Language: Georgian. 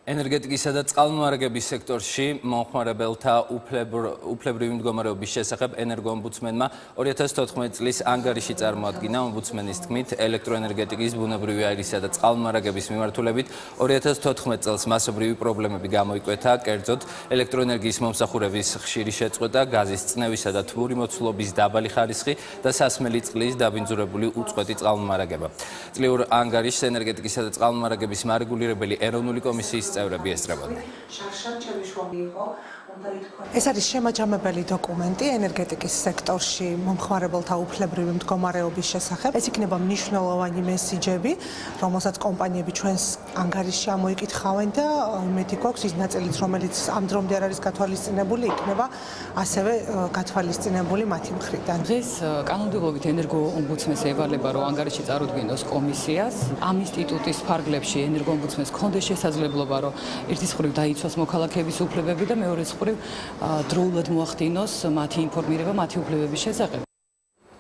ენერგეტიკისა და წყალმომარაგების სექტორში მომხმარებელთა უფლებრივი მდგომარეობის შესახებ ენერგოომბუდსმენმა 2014 წლის ანგარიში წარმოადგინა. ომბუდსმენის თქმით, ელექტროენერგეტიკის, ბუნებრივი აირისა და წყალმომარაგების მიმართულებით 2014 წელს მასობრივი პრობლემები გამოიკვეთა, კერძოდ ელექტროენერგიის მომსახურების ხშირი შეწყვეტა, გაზის წნევისა და თბური მოცულობის დაბალი ხარისხი და სასმელი წყლის დაბინძურებული უწყვეტი წყალმომარაგება. წლიურ ანგარიშს ენერგეტიკისა და წყალმომარაგების მარეგულირებელი ეროვნული კომისიის წევრები ესწრებოდნენ. ეს არის შემაჯამებელი დოკუმენტი ენერგეტიკის სექტორში მომხმარებელთა უფლებრივი მდგომარეობის შესახებ. ეს იქნება მნიშვნელოვანი მესიჯები, რომელსაც კომპანიები ჩვენს ანგარიშში ამოიკითხავენ და იმედი გვაქვს ის ნაწილიც, რომელიც ამ დრომდე არ არის გათვალისწინებული, იქნება ასევე გათვალისწინებული მათი მხრიდან. დღეს კანონმდებლობით ენერგოომბუდსმენს ევალება, რომ ანგარიში წარუდგინოს კომისიას. ამ ინსტიტუტის ფარგლებში ენერგოომბუდსმენს ჰქონდეს შესაძლებლობა, რომ ერთის მხრივ დაიცვას მოქალაქეების უფლებები და მეორეს მხრივ დროულად მოახდინოს მათი ინფორმირება მათი უფლებების შესახებ.